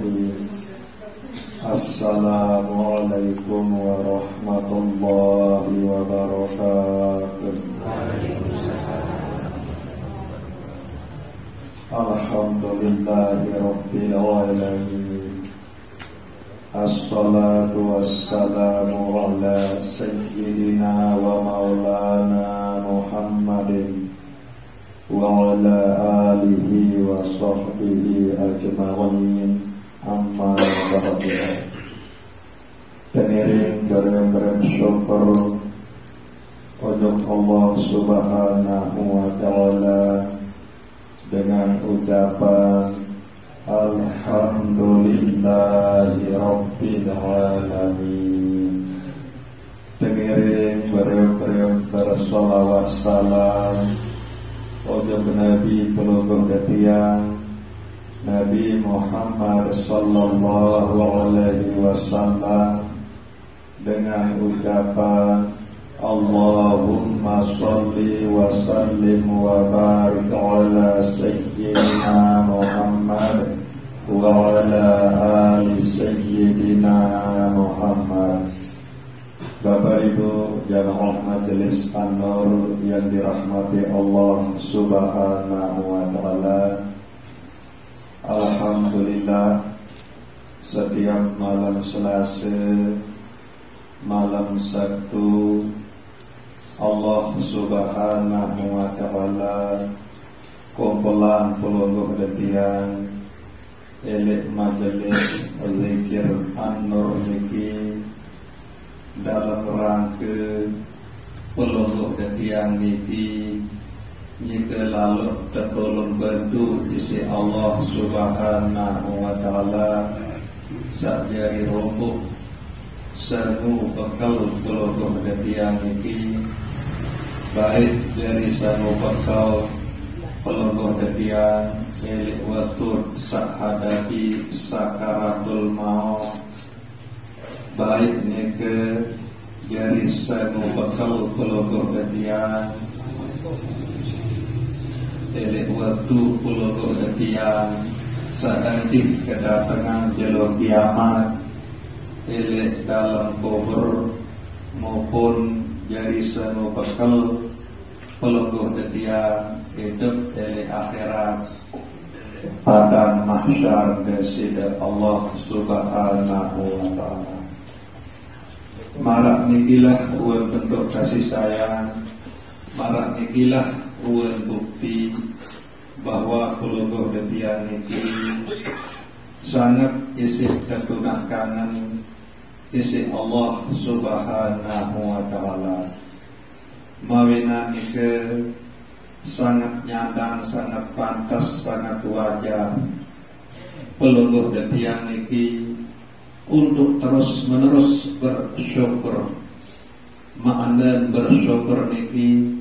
Bismillahirrahmanirrahim. Assalamualaikum warahmatullahi wabarakatuh. Alhamdulillahirabbil alamin. Assalatu wassalamu ala sayyidina wa maulana Muhammadin wa ala alihi wa sahbihi ajma'in. Amma ba'du. Pengiring bareng-bareng syukur untuk Allah Subhanahu wa ta'ala dengan ucapan Alhamdulillahi Rabbil Alamin. Pengiring bareng-bareng bersolawat salam untuk Nabi pelunggung ketiang Nabi Muhammad sallallahu alaihi wasallam dengan ucapan Allahumma sholli wa sallim wa barik ala sayyidina Muhammad wa ala ali sayyidina Muhammad. Bapak Ibu jamaah majelis An-Nur yang dirahmati Allah Subhanahu wa ta'ala, alhamdulillah, setiap malam Selasa, malam Sabtu, Allah Subhanahu wa ta'ala kumpulan pelungguh detian elek majelis zikir An-Nur niki dalam rangka pelungguh detian niki jika lalu tertolong bantu isi Allah Subhanahu wa ta'ala sajari rombok sanu bekal pelungguh detian niki baik dari sanu bekal pelungguh detian milik waktu sahadati sakaratul maut, baik nike dari sanu bekal pelungguh detian milik waktu pelungguh detian saantik kedatangan jalur kiamat milik dalam kubur maupun dari sanu bekal pelungguh detian hidup dari akhirat pada mahsyar kesida Allah Subhanahu wa ta'ala. Marak nikilah uang bentuk kasih sayang, marak nikilah uang bukti bahwa pelungguh detian niki sangat isi ketunah kanan isi Allah Subhanahu wa ta'ala. Mawina nike sangat nyata, sangat pantas, sangat wajar pelungguh detian niki untuk terus menerus bersyukur. Makna bersyukur niki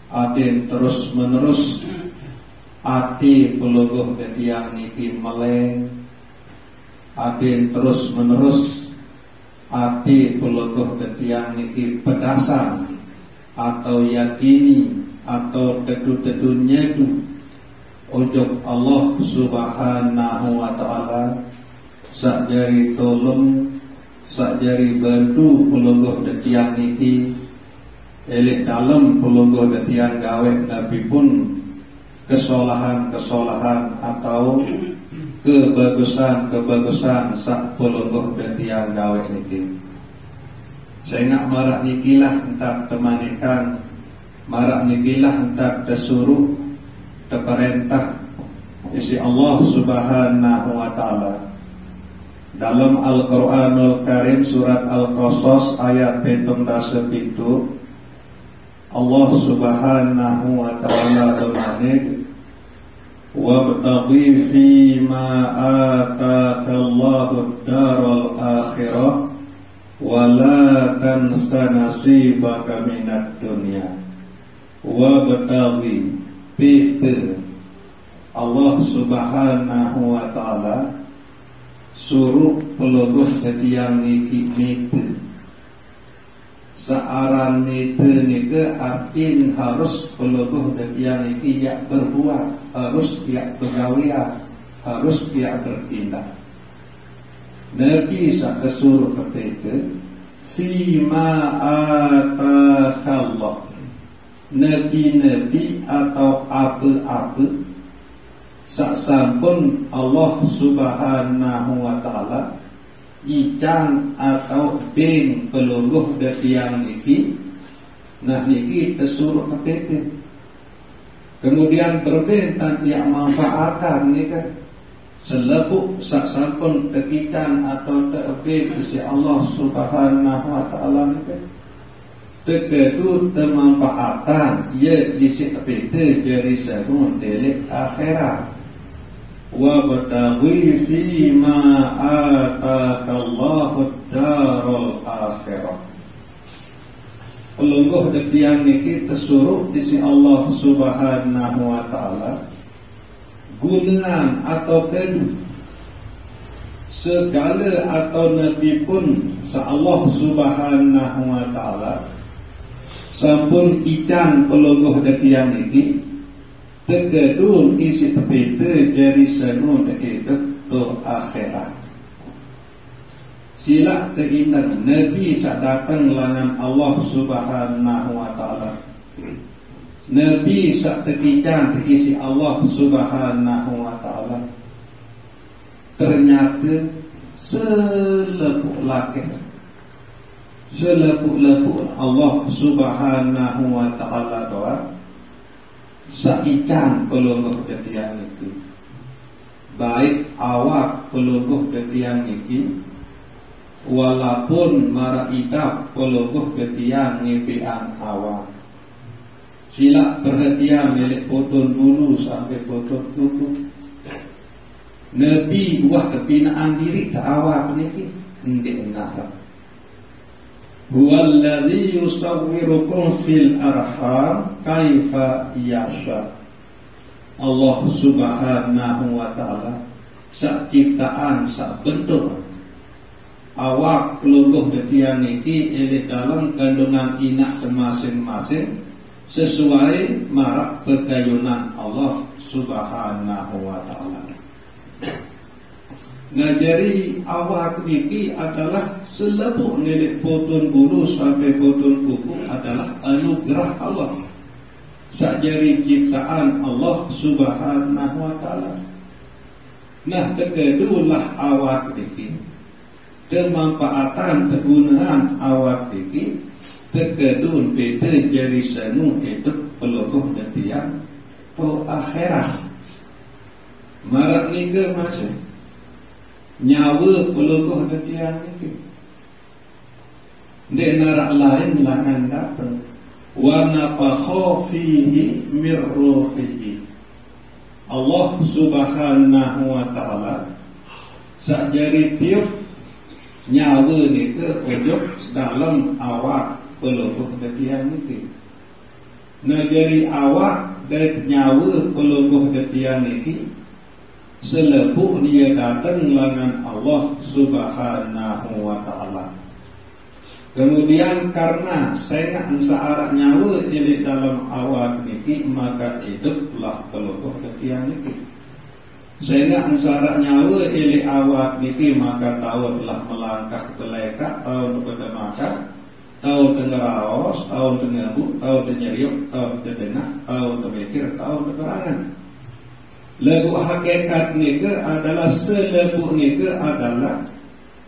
aden terus menerus ati pelungguh detian niki meleng, aden terus menerus ati pelungguh detian niki pedasan atau yakini atau tetu-tetunya itu ujung Allah Subhanahu wa ta'ala sakjari tolong, sakjari bantu pelungguh detian niki elik dalam pelungguh detian gawe Nabi pun kesolahan atau kebagusan sak pelungguh detian gawe niki. Saya ngak marak nikilah entah temanikan, marak nikilah entah disuruh teperintah isi Allah Subhanahu wa ta'ala. Dalam Al-Quranul Karim surat Al-Qasas ayat 17 Allah Subhanahu wa ta'ala bermanik wabtaghi fima ataka Allahu ad-daral akhirah wa la tansa nasibaka minad dunya. Wabtaghi pite Allah Subhanahu wa ta'ala suruh pelungguh detian niki nite searan nite nike artin harus pelungguh detian niki yak berbuat, harus yak bergawian, harus yak bertindak. Nabi sak kesuruh ketika fima atakallah, nabi-nabi atau apa-apa sak sampun Allah Subhanahu wa taala ican atau bin peluluh detiang niki. Nah niki kesuruh ketika kemudian berbentang yang manfaatkan nika selebuk sak sampun tekikan atau terbit isi Allah Subhanahu wa taala nika tegedu temanfaatan ia isi tepite dari sarun delik akhirat wa bataghi fi ma atakallahu darul akhirah. Pelungguh detiang niki tersuruh isi Allah Subhanahu wa taala gunaan atau kedu segala atau nabi pun Allah Subhanahu wa taala sampun ikan pelungguh detiang niki tegedun isi tepite dari senun hidup ke akhirat. Sila keindan nabi sak datang langan Allah Subhanahu wa taala. Nabi sak tekikan terisi Allah Subhanahu wa taala. Ternyata selepuk Allah Subhanahu wa taala doa saikan pelungguh detiang itu. Baik awak pelungguh detiang iki walaupun maraidap pelungguh detiang ngepian awak. Sila perhatian milik potong bulu sampai potong kuku. Nabi wah kepinaan diri ke awak niki endek nahar. Huwallazi yusawwirukum fil arham kaifa yasha. Allah Subhanahu wa taala sak ciptaan sak bentuk awak pelungguh detian niki ele dalam kandungan inak masing-masing sesuai marak pegayunan Allah Subhanahu wa taala. Ngajari awak niki adalah selebuk nelik potong bulu sampai potong kuku adalah anugerah Allah. Sakjari ciptaan Allah Subhanahu wa taala. Nah, tegedulah awak niki. Kemanfaatan kegunaan awak niki tegedun bete jari senu hidup peluluh detiang po akhirat. Marak nika masih nyawa peluluh detiang niki. Dek narak lain langan datang wa nafakha fihi mir ruhihi. Allah Subhanahu wa taala sakjari tiup nyawa nika ujug dalam awak peluluh detiang niki. Negeri awak dan nyawa peluluh detiang niki selebuk dia datang langan Allah Subhanahu wa taala. Kemudian karena saya ansaarak nyawa ini dalam awak niki maka hiduplah peluluh detiang niki. Saya ansaarak nyawa ini awak niki maka tahu telah melangkah beleka tahun kepada maka tahu dengar awas, tahu dengar bu, tahu denyeriuk, tahu dengar, tahu terpikir, tahu terperangan. Lagu hakikat nika adalah selebuk nika adalah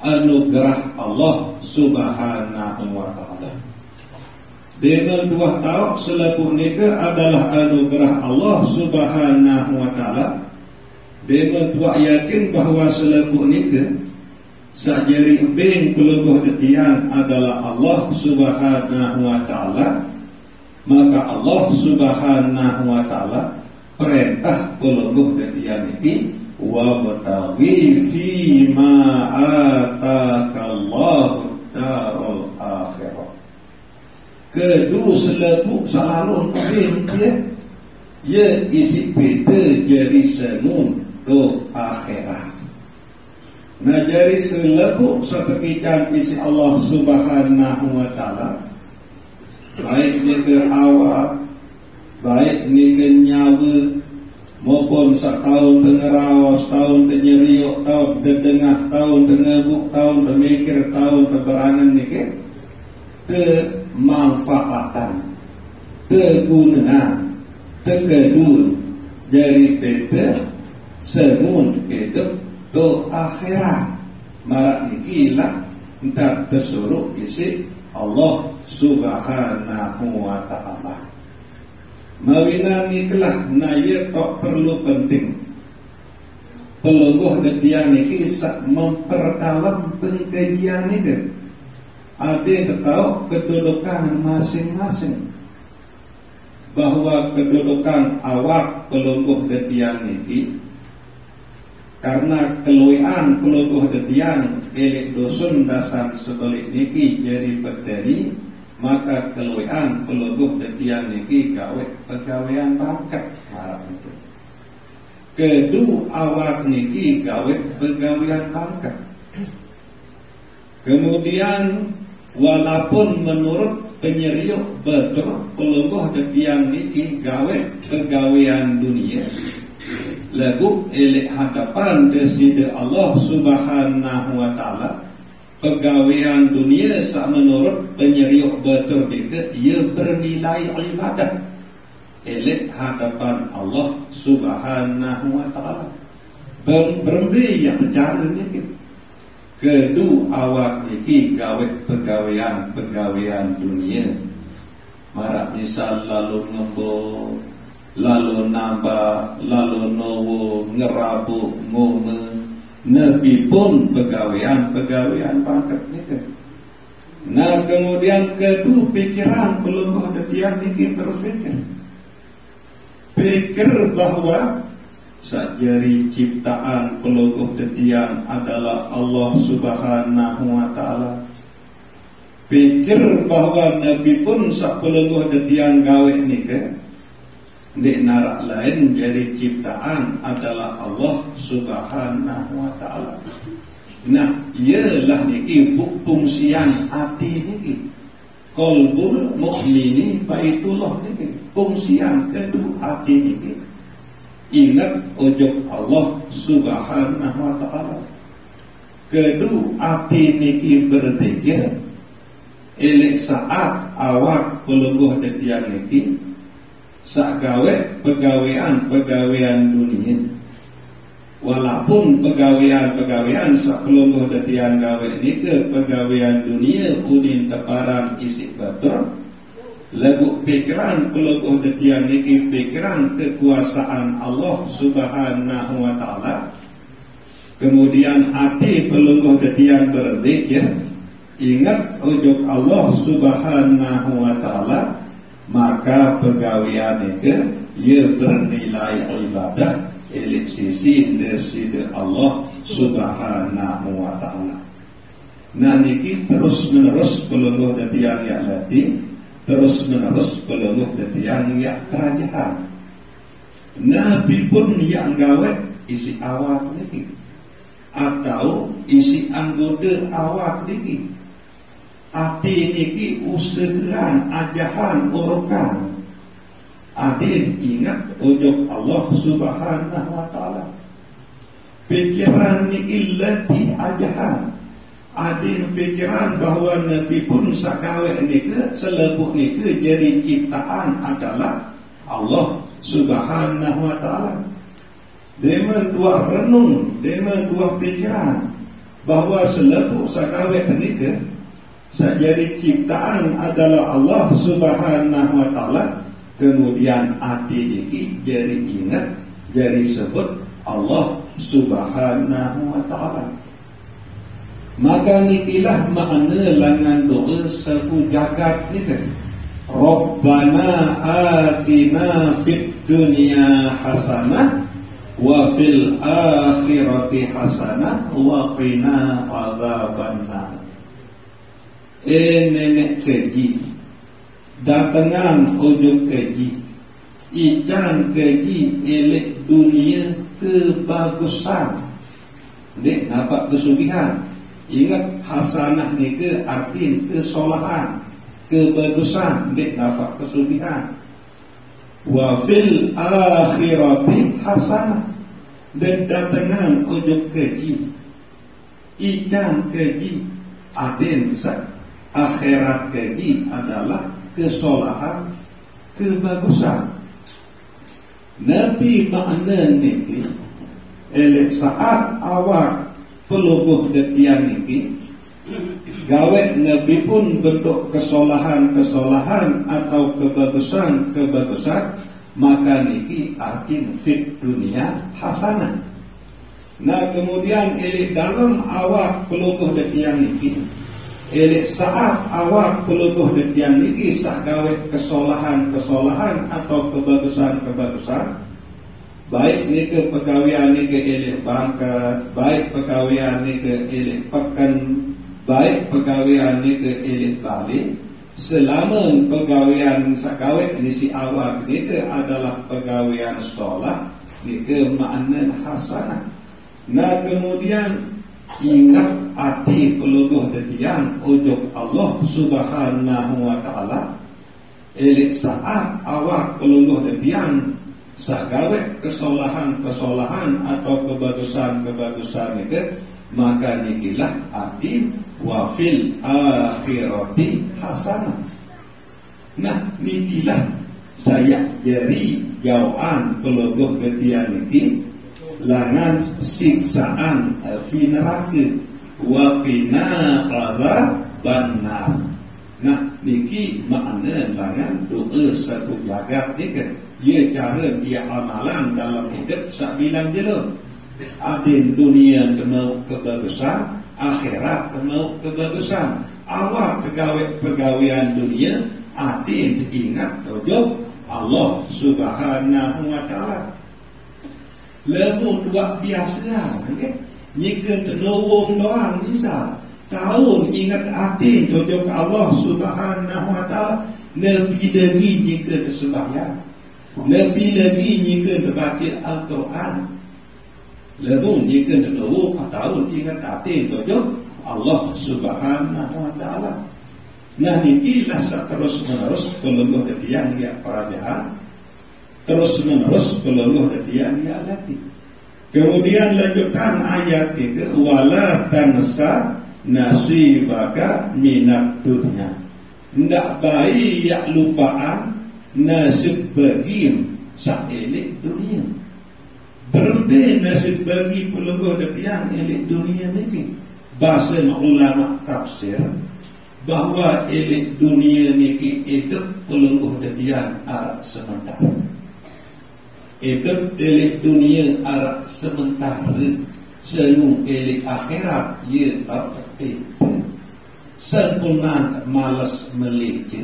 anugerah Allah Subhanahu wa taala. Dengan dua tahu selebuk nika adalah anugerah Allah Subhanahu wa taala. Dengan dua yakin bahawa selebuk nika sakjari beng peluluh detiang adalah Allah Subhanahu wa taala, maka Allah Subhanahu wa taala perintah peluluh detiang iki wa bataghi fi ma atakallahu darul akhirah. Kedua selebuk selalu kebin ya isi beda jadi senun do akhirat. Nah dari selebuk setekikan isi Allah Subhanahu wa taala baik negeri awak, baik negeri nyawa maupun setahun dengar awas, tahun denyeriuk, tahun dengar tengah tahun dengebuk tahun bermikir tahun berberangan niki kemanfaatan kegunaan tegedul dari peta semun hidup ke akhirat marak niki lah entar tersuruh isi Allah subhanahu wa ta'ala. Mawina nikelah naya tak perlu penting peluguh ketian niki sak memperdalam pengkajian niki ada tahu kedudukan masing-masing bahwa kedudukan awak peluguh ketian niki karena keluian peluguh ketian elek dosun dasan sebalik niki jadi petani maka keluian peluguh ketian niki gawe pegawaian pangkat marah itu kedua awak niki gawe pegawaian pangkat. Kemudian walaupun menurut penyeriuk betul peluguh ketian niki gawe pegawaian dunia lagu elek hadapan deside Allah subhanahu wa ta'ala pegawaian dunia sak menurut penyeriuk betul dike ia bernilai ibadah elek hadapan Allah subhanahu wa ta'ala berembi yang terjadi ni kedua awak niki gawe pegawaian dunia marak misal lalu ngembok lalu nambah lalu nowo ngerabu ngome nabi pun pegawaian pangkat niki. Nah kemudian kedua pikiran peluguh ketian niki berfikir bahwa sajari ciptaan peluguh ketian adalah Allah subhanahu wa ta'ala. Pikir bahwa Nabi pun sak peluguh ketian gawe niki di narak lain jadi ciptaan adalah Allah subhanahu wa ta'ala. Nah ialah niki fungsian hati niki qalbul mukmini baitullah niki fungsian kedua hati niki ingat ujug Allah subhanahu wa ta'ala kedua hati niki berzikir elek saat awak peluguh ketian niki sak gawe pegawaian dunia walaupun pegawaian sak peluguh ketian gawe niki pegawaian dunia udin teparan isi batur lagu pikiran peluguh ketian niki pikiran kekuasaan Allah subhanahu wa ta'ala kemudian hati peluguh ketian berzikir ingat ujug Allah subhanahu wa ta'ala maka pegawaian itu ia bernilai ibadah elik sisi deside Allah subhanahu wa ta'ala. Nah niki terus menerus peluguh ketian ya lati terus menerus peluguh ketian ya kerajaan. Nabi pun yang gawe isi awak niki atau isi anggota awak niki hati niki useran ajahan urukan adin ingat ujug Allah subhanahu wa ta'ala pikiran niki lati ajahan adin pikiran bahwa Nabi pun sakawe niki selepuh niki jadi ciptaan adalah Allah subhanahu wa ta'ala demen tuah renung demen tuah pikiran bahwa selepuh sakawe niki jadi ciptaan adalah Allah subhanahu wa ta'ala kemudian hati niki jadi ingat jadi sebut Allah subhanahu wa ta'ala maka nikilah makna langan doa seku jagat niki Rabbana atina fid dunya hasanah wa fil akhirati hasanah wa qina adzabannar nenek keji datangan ujung keji ijan keji elek dunia kebagusan dek nampak kesugihan ingat hasanah ni ke arti kesolahan kebagusan dek nampak kesugihan wa fil akhirati hasanah dan datangan ujung keji ikan keji adin akhirat keji adalah kesolahan, kebagusan. Nabi makna niki elek saat awak pelubuh detian niki gawe Nabi pun bentuk kesolahan atau kebagusan, maka niki artin fit dunia hasanah. Nah kemudian elek dalam awak pelubuh detian niki elek saat awak pelubuh detian niki sak gawe kesolahan atau kebagusan, baik ni ke pegawaian ni ke elek bangkat, baik pegawaian ni ke elek pekan, baik pegawaian ni ke elek balik, selama pegawaian sakawet ni si awak ni ke adalah pegawaian solat ni ke makna hasanah. Nah kemudian ingat hati peluguh detian ujuk Allah Subhanahu wa ta'ala elek saat awak peluguh detian sagawe kesolahan atau kebagusan itu, maka nikilah hati wafil akhirati hasanah. Nah nikilah saya jadi jauhan peluguh detian niki langan siksaan fi neraka wa qina adzabannar. Nah niki makna langan doa satu jagat ni kan ia cara dia amalan dalam hidup sak bilang jelo adin dunia temu kebagusan, akhirat temu kebagusan. Awak pegawaian dunia adin ingat tujuh Allah Subhanahu wa ta'ala. Lemu buat biasa okay? Jika terlowong doang bisa tahun ingat hati tujuh ke Allah Subhanahu wa ta'ala. Lebih lagi jika tersembahyang, lebih lagi jika terbaca Al-Quran, lebih jika terlowong tahun ingat hati tujuh Allah Subhanahu wa ta'ala. Nah inilah terus menerus pelungguh detian dia perajaan, terus menerus peluluh detian dia lagi. Kemudian lanjutkan ayat 3, wala tansa nasibaka minad dunya. Ndak baik ya lupaan nasib bagi saelik dunia. Berbe nasib bagi peluluh detian elik dunia niki. Bahasa ulama tafsir bahwa elik dunia niki hidup peluluh detian arah sementara. Hidup elik dunia arah sementara, senu elik akhirat ia tak terpikir. Sempurna malas meleceh,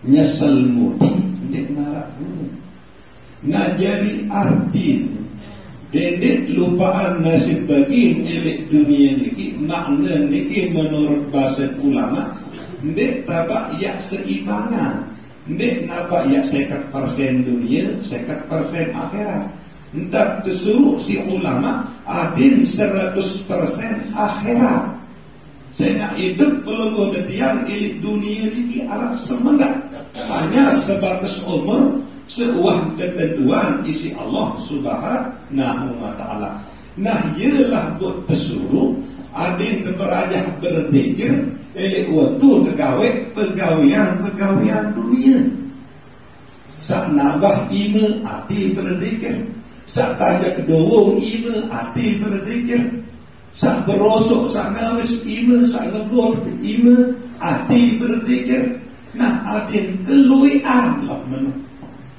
nyesel mudi dek narak dulu. Nak jadi arti dendek lupaan nasib bagi elik dunia niki, makna niki menurut bahasa ulama dek tabak yak seimbangan. Ndek napa ya 50% dunia, 50% akhirat. Entah tersuruh si ulama adin 100% akhirat. Saya nak hidup pelungguh detian elit dunia ini alat semendak. Hanya sebatas umur seuah ketentuan isi Allah Subhanahu wa ta'ala. Nah ialah buat tersuruh adin berajah berzikir elek waktu pegawaian dunia. Sak nambah ima hati berzikir, sak tajak dowong ima hati berzikir, sak berosok sak ngawis ima, sak ngebor ima hati berzikir. Nah adin keluian lah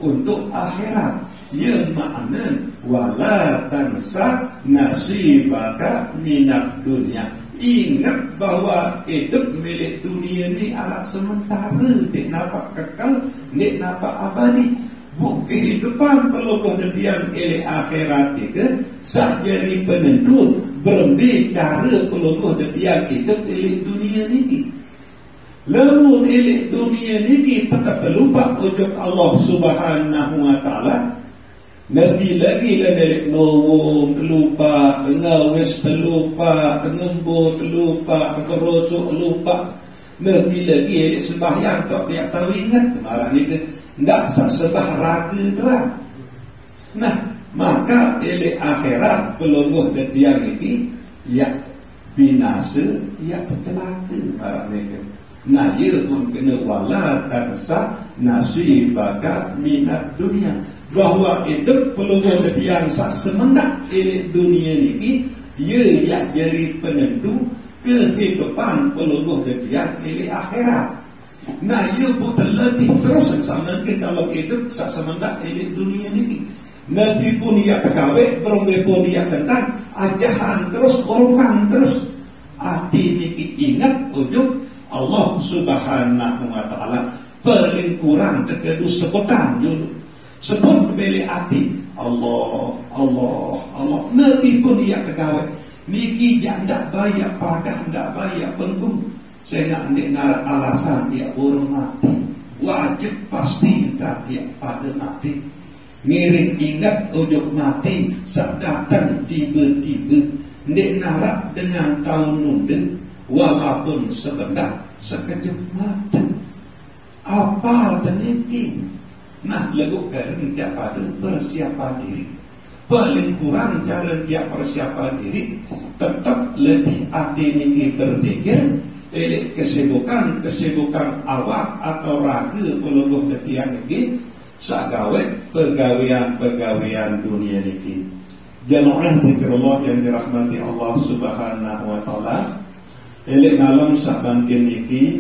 untuk akhirat. Ya makna wala tansa nasibaka minad dunya. Ingat bahawa hidup milik dunia ni alat sementara, dek nampak kekal, dek nampak abadi. Buk kehidupan peluluh detian elek akhirat itu sah jadi penentu berbicara peluluh detian hidup elek dunia ni. Lalu elek dunia ni tetap lupa ujuk Allah Subhanahu wa ta'ala. Nabi lagi lah dari nowong terlupa, ngawes terlupa, ngembur terlupa, kerosok lupa. Nabi lagi elok sembahyang kau tiap tahu ingat marah ni ke ndak sembah raga doang. Nah maka elok akhirat pelungguh detian ini ya binasa ia tercelaka para mereka. Nah, ia pun kena wala tansa nasibaka minat dunia, bahawa hidup pelungguh yang sak semendak ini dunia ni ia yang jadi penentu kehidupan pelungguh yang ini akhirat. Nah, ia pun terletih terus sama ke dalam hidup sak semendak ini dunia ni. Nabi pun ia pegawai, berumur pun ia tentang ajahan terus, orang terus. Hati ni ingat ujung Allah Subhanahu wa taala paling kurang terkedu sebutan dulu. Sebut beli hati Allah, Allah, Allah. Nabi pun ia pegawai. Niki yang tak bayar pagah, tak bayar penggung. Saya nak alasan dia burung mati. Wajib pasti tak dia pada mati. Ngiring ingat ujung mati saat datang tiba-tiba. Nek narak dengan tahun nunda, walaupun sebentar sekejap mata. Apa teniki? Nah, lagu keren dia pada persiapan diri. Paling kurang cara dia persiapan diri, tetap letih hati ini berpikir, kesibukan awak atau raga pelungguh ketiak ini, sagawet pegawaian dunia ini. Jamaah zikrullah yang dirahmati Allah Subhanahu wa taala. Elek malam sak bangkin niki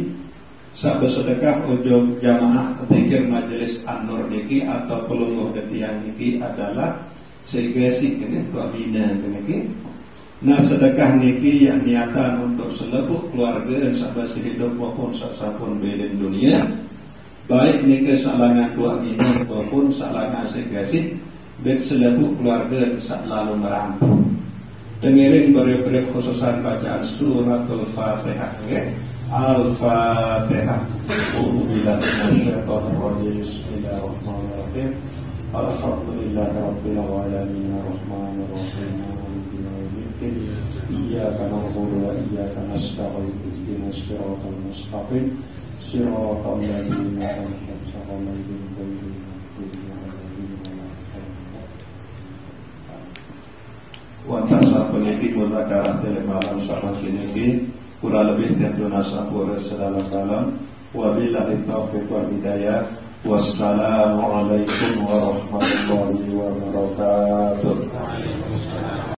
sak bersedekah ujung jamaah zikir majelis An-Nur niki atau pelungguh ketiak niki adalah segasi kene kok bina niki. Nah, sedekah niki yang niatan untuk seluruh keluarga sak hidup maupun sak sampun beden dunia. Baik niki salangan tua ini maupun salangan segasi dan seluruh keluarga selalu merampung. Dengerin beri-beri khususan bacaan surat Al-Fatihah. Al-Fatihah. Bismillahirrahmanirrahim. Alhamdulillahirabbil alamin arrahmanir rahim maliki yaumiddin. Iyyaka na'budu wa iyyaka nasta'in. Ihdinas siratal mustaqim. Siratal ladzina an'amta 'alaihim. Wantasa penyidik mudzakarah dari malam sama sini kurang lebih tentu nasabur sedalam-dalam. Wabillahi taufiq wal hidayah. Wassalamualaikum warahmatullahi wabarakatuh.